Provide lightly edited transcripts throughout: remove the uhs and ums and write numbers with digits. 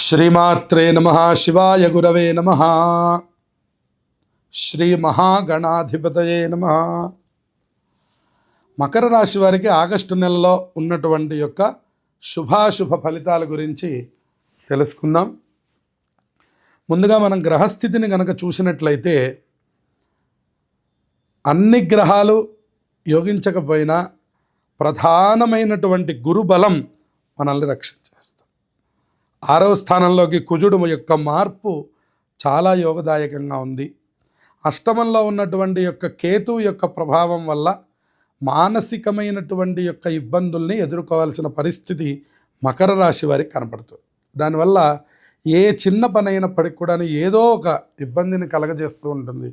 శ్రీమాత్రే నమః. శివాయ గురవే నమః. శ్రీ మహాగణాధిపతయే నమః. మకర రాశి వారికి ఆగస్టు నెలలో ఉన్నటువంటి యొక్క శుభాశుభ ఫలితాల గురించి తెలుసుకుందాం. ముందుగా మనం గ్రహస్థితిని కనుక చూసినట్లయితే అన్ని గ్రహాలు యోగించకపోయినా ప్రధానమైనటువంటి గురుబలం మనల్ని రక్షించేస్తుంది. 6వ స్థానంలోకి కుజుడు యొక్క మార్పు చాలా యోగదాయకంగా ఉంది. అష్టమంలో ఉన్నటువంటి యొక్క కేతు యొక్క ప్రభావం వల్ల మానసికమైనటువంటి యొక్క ఇబ్బందుల్ని ఎదుర్కోవాల్సిన పరిస్థితి మకర రాశి వారికి కనపడుతుంది. దానివల్ల ఏ చిన్న పని అయినప్పటికీ కూడా ఏదో ఒక ఇబ్బందిని కలగజేస్తూ ఉంటుంది.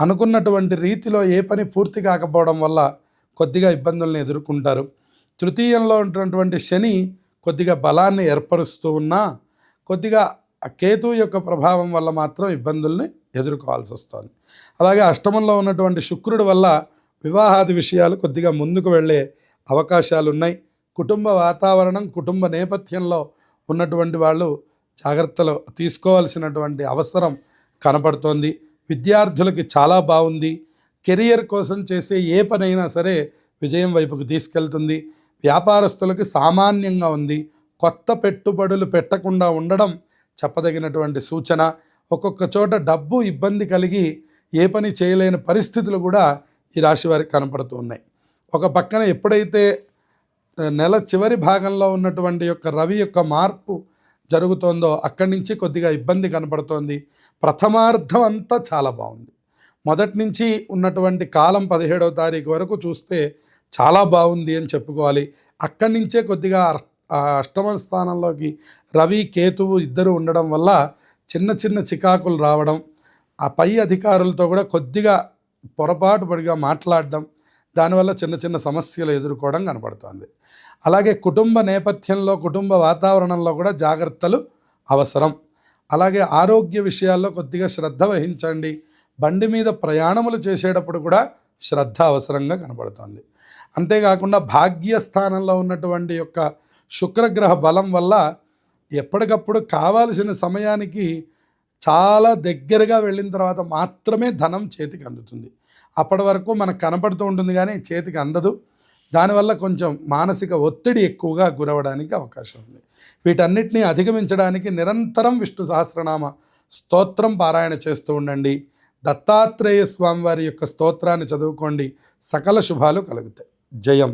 అనుకున్నటువంటి రీతిలో ఏ పని పూర్తి కాకపోవడం వల్ల కొద్దిగా ఇబ్బందుల్ని ఎదుర్కొంటారు. తృతీయంలో ఉన్నటువంటి శని కొద్దిగా బలాన్ని ఏర్పరుస్తూ ఉన్నా కొద్దిగా కేతు యొక్క ప్రభావం వల్ల మాత్రం ఇబ్బందుల్ని ఎదుర్కోవాల్సి వస్తుంది. అలాగే అష్టమంలో ఉన్నటువంటి శుక్రుడి వల్ల వివాహాది విషయాలు కొద్దిగా ముందుకు వెళ్ళే అవకాశాలు ఉన్నాయి. కుటుంబ వాతావరణం, కుటుంబ నేపథ్యంలో ఉన్నటువంటి వాళ్ళు జాగ్రత్తలు తీసుకోవాల్సినటువంటి అవసరం కనపడుతోంది. విద్యార్థులకి చాలా బాగుంది. కెరియర్ కోసం చేసే ఏ పనైనా సరే విజయం వైపుకు తీసుకెళ్తుంది. వ్యాపారస్తులకు సామాన్యంగా ఉంది. కొత్త పెట్టుబడులు పెట్టకుండా ఉండడం చెప్పదగినటువంటి సూచన. ఒక్కొక్క చోట డబ్బు ఇబ్బంది కలిగి ఏ పని చేయలేని పరిస్థితులు కూడా ఈ రాశి వారికి కనపడుతూ ఉన్నాయి. ఒక పక్కన ఎప్పుడైతే నెల చివరి భాగంలో ఉన్నటువంటి యొక్క రవి యొక్క మార్పు జరుగుతోందో అక్కడి నుంచి కొద్దిగా ఇబ్బంది కనపడుతోంది. ప్రథమార్థం అంతా చాలా బాగుంది. మొదటి నుంచి ఉన్నటువంటి కాలం 17వ తారీఖు వరకు చూస్తే చాలా బాగుంది అని చెప్పుకోవాలి. అక్కడి నుంచే కొద్దిగా అష్టమ స్థానంలోకి రవి కేతువు ఇద్దరు ఉండడం వల్ల చిన్న చిన్న చికాకులు రావడం, ఆ పై అధికారులతో కూడా కొద్దిగా పొరపాటు పడిగా మాట్లాడడం, దానివల్ల చిన్న చిన్న సమస్యలు ఎదుర్కోవడం కనపడుతుంది. అలాగే కుటుంబ నేపథ్యంలో, కుటుంబ వాతావరణంలో కూడా జాగ్రత్తలు అవసరం. అలాగే ఆరోగ్య విషయాల్లో కొద్దిగా శ్రద్ధ వహించండి. బండి మీద ప్రయాణములు చేసేటప్పుడు కూడా శ్రద్ధ అవసరంగా కనపడుతుంది. అంతేకాకుండా భాగ్యస్థానంలో ఉన్నటువంటి యొక్క శుక్రగ్రహ బలం వల్ల ఎప్పటికప్పుడు కావాల్సిన సమయానికి చాలా దగ్గరగా వెళ్ళిన తర్వాత మాత్రమే ధనం చేతికి అందుతుంది. అప్పటి వరకు మనకు కనపడుతూ ఉంటుంది కానీ చేతికి అందదు. దానివల్ల కొంచెం మానసిక ఒత్తిడి ఎక్కువగా గురవడానికి అవకాశం ఉంది. వీటన్నిటినీ అధిగమించడానికి నిరంతరం విష్ణు సహస్రనామ స్తోత్రం పారాయణ చేస్తూ ఉండండి. దత్తాత్రేయ స్వామివారి యొక్క స్తోత్రాన్ని చదువుకోండి. సకల శుభాలు కలుగుతాయి. జయం.